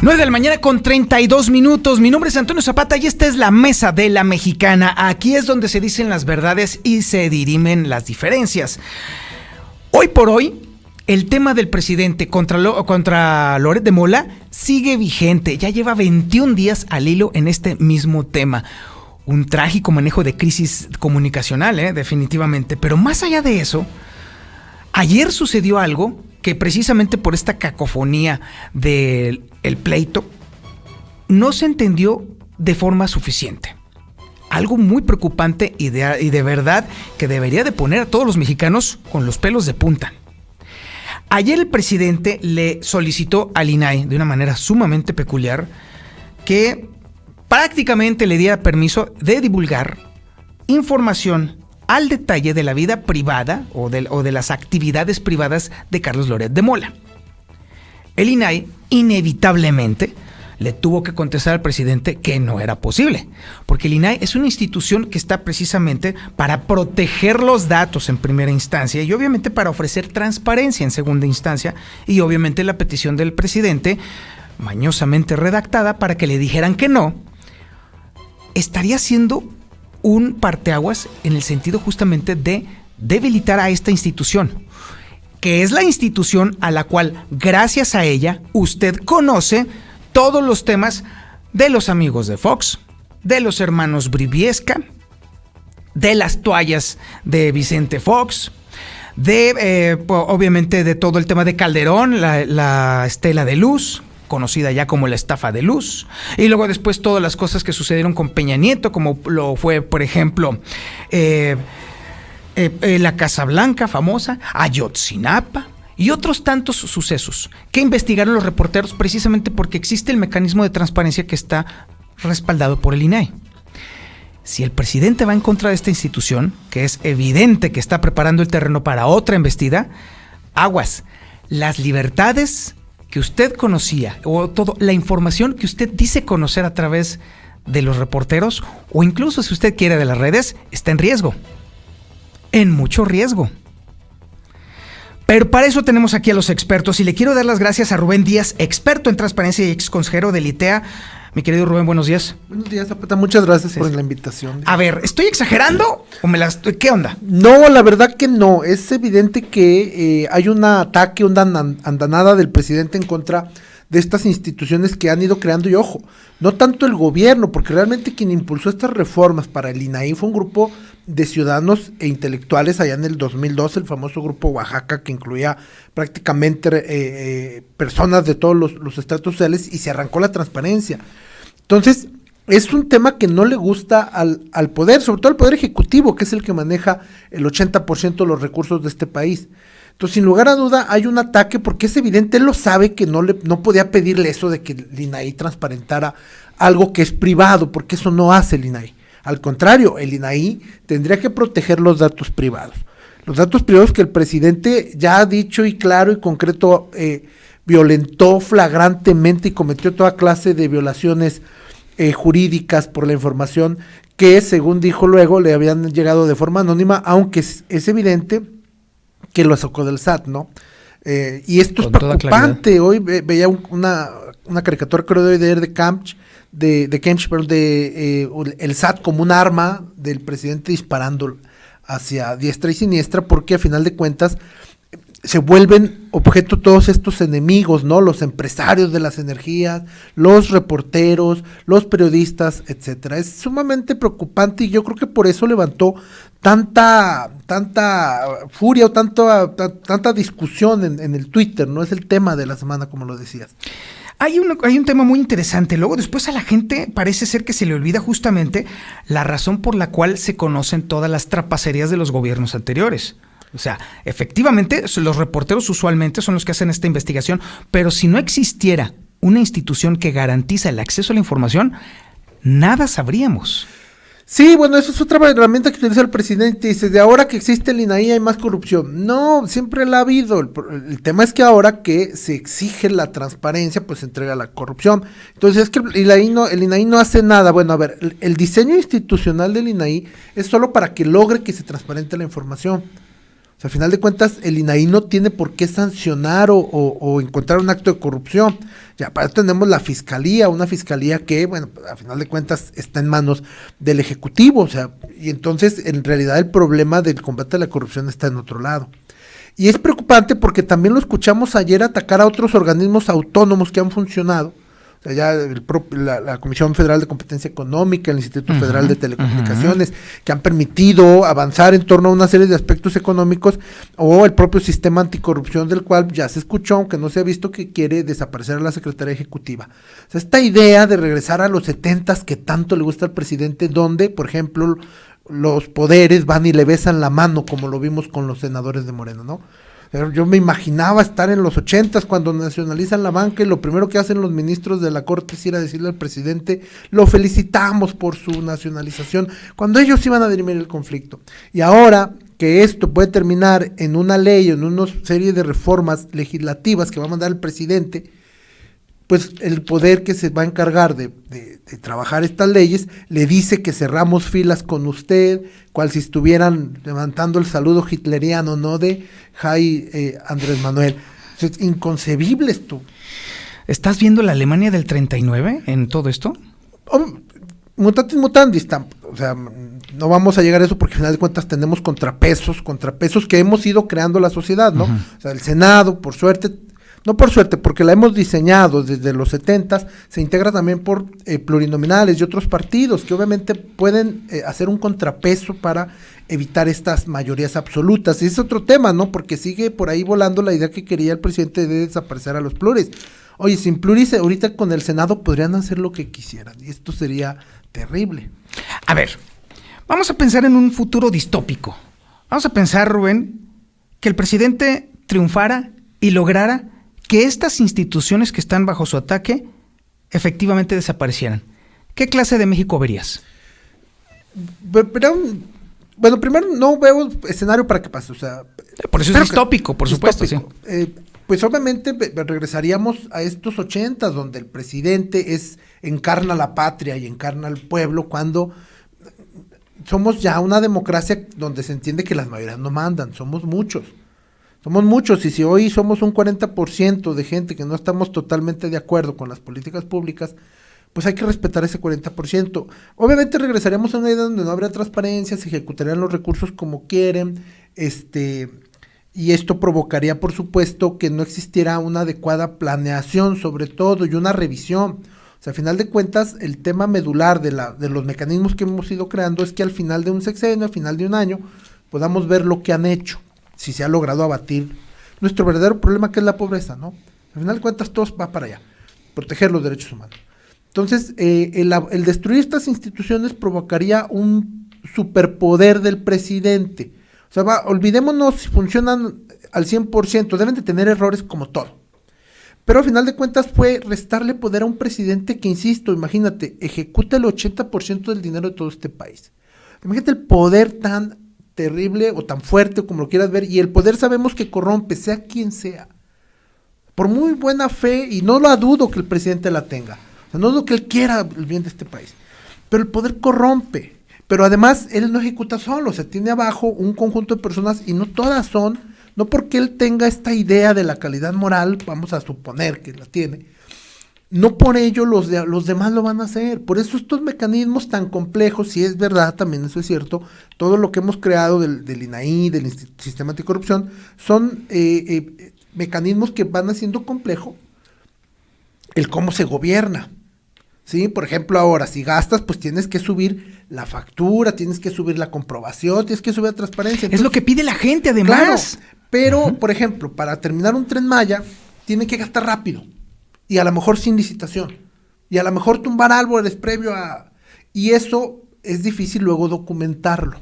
9 de la mañana con 32 minutos. Mi nombre es Antonio Zapata y esta es la Mesa de la Mexicana. Aquí es donde se dicen las verdades y se dirimen las diferencias. Hoy por hoy, el tema del presidente contra Loret de Mola sigue vigente. Ya lleva 21 días al hilo en este mismo tema. Un trágico manejo de crisis comunicacional, definitivamente. Pero más allá de eso, ayer sucedió algo que precisamente por esta cacofonía del pleito no se entendió de forma suficiente. Algo muy preocupante y de verdad que debería de poner a todos los mexicanos con los pelos de punta. Ayer el presidente le solicitó al INAI de una manera sumamente peculiar que prácticamente le diera permiso de divulgar información al detalle de la vida privada o de las actividades privadas de Carlos Loret de Mola. El INAI inevitablemente le tuvo que contestar al presidente que no era posible, porque el INAI es una institución que está precisamente para proteger los datos en primera instancia y obviamente para ofrecer transparencia en segunda instancia, y obviamente la petición del presidente, mañosamente redactada para que le dijeran que no, estaría siendo un parteaguas en el sentido justamente de debilitar a esta institución, que es la institución a la cual, gracias a ella, usted conoce todos los temas de los amigos de Fox, de los hermanos Briviesca, de las toallas de Vicente Fox, obviamente de todo el tema de Calderón, la estela de luz, conocida ya como la estafa de luz, y luego después todas las cosas que sucedieron con Peña Nieto, como lo fue, por ejemplo, la Casa Blanca famosa, Ayotzinapa, y otros tantos sucesos que investigaron los reporteros precisamente porque existe el mecanismo de transparencia que está respaldado por el INAI. Si el presidente va en contra de esta institución, que es evidente que está preparando el terreno para otra embestida, aguas, las libertades que usted conocía, o toda la información que usted dice conocer a través de los reporteros, o incluso si usted quiere de las redes, está en riesgo. En mucho riesgo. Pero para eso tenemos aquí a los expertos y le quiero dar las gracias a Rubén Díaz, experto en transparencia y ex consejero del ITEA. Mi querido Rubén, buenos días. Buenos días, Zapata, muchas gracias por la invitación. A ver, ¿estoy exagerando o qué onda? No, la verdad que no, es evidente que hay un ataque, una andanada del presidente en contra de estas instituciones que han ido creando, y ojo, no tanto el gobierno, porque realmente quien impulsó estas reformas para el INAI fue un grupo de ciudadanos e intelectuales allá en el 2012, el famoso grupo Oaxaca, que incluía prácticamente personas de todos los estratos sociales, y se arrancó la transparencia. Entonces, es un tema que no le gusta al poder, sobre todo al poder ejecutivo, que es el que maneja el 80% de los recursos de este país. Entonces, sin lugar a duda, hay un ataque porque es evidente, él lo sabe, que no podía pedirle eso de que el INAI transparentara algo que es privado, porque eso no hace el INAI. Al contrario, el INAI tendría que proteger los datos privados. Los datos privados que el presidente ya ha dicho y claro y concreto violentó flagrantemente y cometió toda clase de violaciones jurídicas por la información que, según dijo luego, le habían llegado de forma anónima, aunque es evidente que lo sacó del SAT, ¿no? Y esto es preocupante. Hoy veía una caricatura, creo, de Kempch, el SAT como un arma del presidente disparando hacia diestra y siniestra, porque a final de cuentas se vuelven objeto todos estos enemigos, ¿no? Los empresarios de las energías, los reporteros, los periodistas, etcétera. Es sumamente preocupante y yo creo que por eso levantó tanta furia o tanta discusión en el Twitter, ¿no? Es el tema de la semana, como lo decías. Hay un tema muy interesante. Luego, después a la gente parece ser que se le olvida justamente la razón por la cual se conocen todas las trapacerías de los gobiernos anteriores. O sea, efectivamente, los reporteros usualmente son los que hacen esta investigación, pero si no existiera una institución que garantiza el acceso a la información, nada sabríamos. Sí, bueno, eso es otra herramienta que utiliza el presidente. Dice, de ahora que existe el INAI hay más corrupción. No, siempre la ha habido. El tema es que ahora que se exige la transparencia, pues se entrega la corrupción. Entonces es que el INAI no hace nada. Bueno, a ver, el diseño institucional del INAI es solo para que logre que se transparente la información. O sea, a final de cuentas, el INAI no tiene por qué sancionar o encontrar un acto de corrupción. Ya para eso tenemos la fiscalía, una fiscalía que, bueno, a final de cuentas está en manos del Ejecutivo, o sea, y entonces en realidad el problema del combate a la corrupción está en otro lado. Y es preocupante porque también lo escuchamos ayer atacar a otros organismos autónomos que han funcionado. O sea, ya la Comisión Federal de Competencia Económica, el Instituto Federal de Telecomunicaciones, que han permitido avanzar en torno a una serie de aspectos económicos, o el propio sistema anticorrupción del cual ya se escuchó, aunque no se ha visto, que quiere desaparecer a la Secretaría Ejecutiva. O sea, esta idea de regresar a los 70s que tanto le gusta al presidente, donde, por ejemplo, los poderes van y le besan la mano, como lo vimos con los senadores de Morena, ¿no? Yo me imaginaba estar en los 80s cuando nacionalizan la banca y lo primero que hacen los ministros de la corte es ir a decirle al presidente, lo felicitamos por su nacionalización, cuando ellos iban a dirimir el conflicto. Y ahora que esto puede terminar en una ley, en una serie de reformas legislativas que va a mandar el presidente, pues el poder que se va a encargar de trabajar estas leyes le dice que cerramos filas con usted, cual si estuvieran levantando el saludo hitleriano, ¿no? De Andrés Manuel. Es inconcebible esto. ¿Estás viendo la Alemania del 39 en todo esto? Mutatis mutandis, o sea, no vamos a llegar a eso porque al final de cuentas tenemos contrapesos que hemos ido creando la sociedad, ¿no? O sea, el Senado, por suerte, no por suerte, porque la hemos diseñado desde los 70s, se integra también por plurinominales y otros partidos que obviamente pueden hacer un contrapeso para evitar estas mayorías absolutas. Y ese es otro tema, ¿no? Porque sigue por ahí volando la idea que quería el presidente de desaparecer a los pluris. Oye, sin pluris, ahorita con el Senado podrían hacer lo que quisieran, y esto sería terrible. A ver, vamos a pensar en un futuro distópico. Vamos a pensar, Rubén, que el presidente triunfara y lograra que estas instituciones que están bajo su ataque efectivamente desaparecieran. ¿Qué clase de México verías? Pero, bueno, primero no veo escenario para que pase, o sea... Por eso es distópico, por supuesto, sí. Pues obviamente regresaríamos a estos 80, donde el presidente encarna la patria y encarna al pueblo, cuando somos ya una democracia donde se entiende que las mayorías no mandan, somos muchos, y si hoy somos un 40% de gente que no estamos totalmente de acuerdo con las políticas públicas, pues hay que respetar ese 40%. Obviamente regresaríamos a una idea donde no habría transparencia, se ejecutarían los recursos como quieren, y esto provocaría, por supuesto, que no existiera una adecuada planeación, sobre todo, y una revisión. O sea, a final de cuentas, el tema medular de los mecanismos que hemos ido creando es que al final de un sexenio, al final de un año, podamos ver lo que han hecho, si se ha logrado abatir nuestro verdadero problema, que es la pobreza, ¿no? Al final de cuentas, todo va para allá, proteger los derechos humanos. Entonces, el destruir estas instituciones provocaría un superpoder del presidente. O sea, olvidémonos si funcionan al 100%, deben de tener errores como todo. Pero al final de cuentas fue restarle poder a un presidente que, insisto, imagínate, ejecuta el 80% del dinero de todo este país. Imagínate el poder tan terrible o tan fuerte, como lo quieras ver, y el poder sabemos que corrompe, sea quien sea. Por muy buena fe, y no lo dudo que el presidente la tenga, o sea, no dudo que él quiera el bien de este país, pero el poder corrompe. Pero además, él no ejecuta solo, o sea, tiene abajo un conjunto de personas, y no todas son, no porque él tenga esta idea de la calidad moral, vamos a suponer que la tiene, no por ello los demás lo van a hacer. Por eso estos mecanismos tan complejos, si es verdad, también eso es cierto, todo lo que hemos creado del INAI, del Sistema Anticorrupción, son mecanismos que van haciendo complejo el cómo se gobierna. ¿Sí? Por ejemplo, ahora, si gastas, pues tienes que subir la factura, tienes que subir la comprobación, tienes que subir la transparencia. Entonces, es lo que pide la gente, además. Claro, pero, por ejemplo, para terminar un Tren Maya, tiene que gastar rápido, y a lo mejor sin licitación, y a lo mejor tumbar árboles previo a... Y eso es difícil luego documentarlo.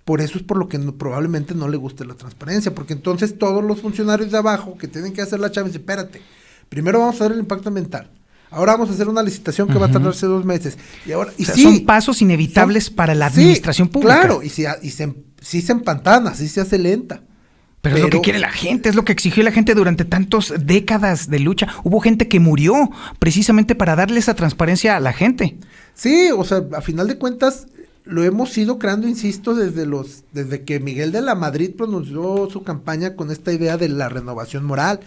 Por eso es por lo que probablemente no le guste la transparencia, porque entonces todos los funcionarios de abajo que tienen que hacer la chava dicen, espérate, primero vamos a ver el impacto ambiental. Ahora vamos a hacer una licitación que va a tardarse 2 meses. Y ahora, o sea, sí, son pasos inevitables para la administración pública. Claro, y sí se empantana, sí se hace lenta. Pero es lo que quiere la gente, es lo que exigió la gente durante tantas décadas de lucha. Hubo gente que murió precisamente para darle esa transparencia a la gente. Sí, o sea, a final de cuentas, lo hemos ido creando, insisto, desde que Miguel de la Madrid pronunció su campaña con esta idea de la renovación moral.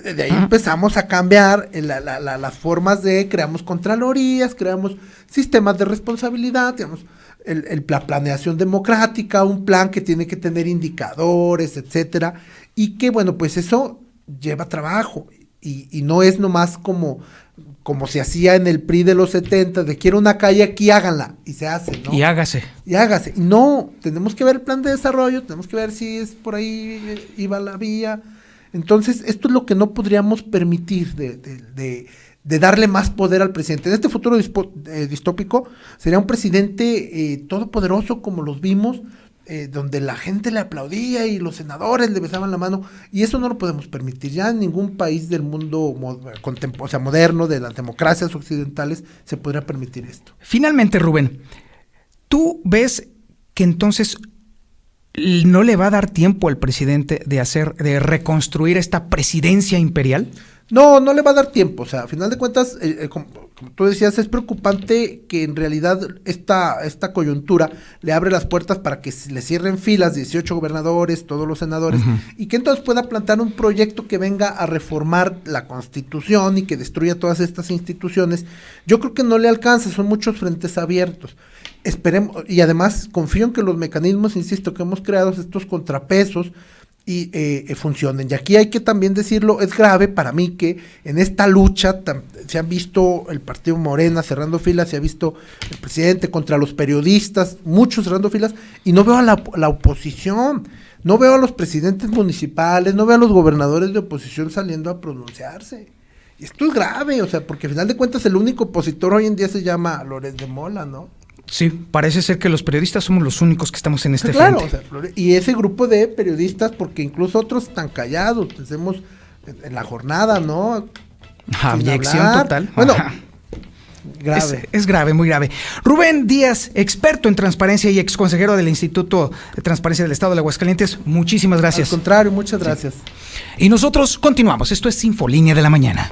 Desde ahí empezamos a cambiar las formas creamos contralorías, creamos sistemas de responsabilidad, digamos, la planeación democrática, un plan que tiene que tener indicadores, etcétera, y que, bueno, pues eso lleva trabajo, y no es nomás como se hacía en el PRI de los 70, de quiero una calle aquí, háganla, y se hace, ¿no? Y hágase. Y no, tenemos que ver el plan de desarrollo, tenemos que ver si es por ahí iba la vía. Entonces, esto es lo que no podríamos permitir de darle más poder al presidente. En este futuro distópico sería un presidente todopoderoso, como los vimos, donde la gente le aplaudía y los senadores le besaban la mano, y eso no lo podemos permitir. Ya en ningún país del mundo moderno, de las democracias occidentales, se podrá permitir esto. Finalmente, Rubén, ¿tú ves que entonces no le va a dar tiempo al presidente de reconstruir esta presidencia imperial? No le va a dar tiempo. O sea, a final de cuentas, como tú decías, es preocupante que en realidad esta coyuntura le abre las puertas para que le cierren filas 18 gobernadores, todos los senadores, y que entonces pueda plantear un proyecto que venga a reformar la Constitución y que destruya todas estas instituciones. Yo creo que no le alcanza, son muchos frentes abiertos. Esperemos, y además confío en que los mecanismos, insisto, que hemos creado, estos contrapesos, y funcionen. Y aquí hay que también decirlo, es grave para mí que en esta lucha se han visto el partido Morena cerrando filas, se ha visto el presidente contra los periodistas, muchos cerrando filas, y no veo a la oposición, no veo a los presidentes municipales, no veo a los gobernadores de oposición saliendo a pronunciarse. Y esto es grave, o sea, porque al final de cuentas el único opositor hoy en día se llama Loret de Mola, ¿no? Sí, parece ser que los periodistas somos los únicos que estamos en este frente. Claro, o sea, y ese grupo de periodistas, porque incluso otros están callados, pensemos en la jornada, ¿no? Abyección total. Bueno, grave. Es grave, muy grave. Rubén Díaz, experto en transparencia y exconsejero del Instituto de Transparencia del Estado de Aguascalientes, muchísimas gracias. Al contrario, muchas gracias. Sí. Y nosotros continuamos, esto es Infolínea de la Mañana.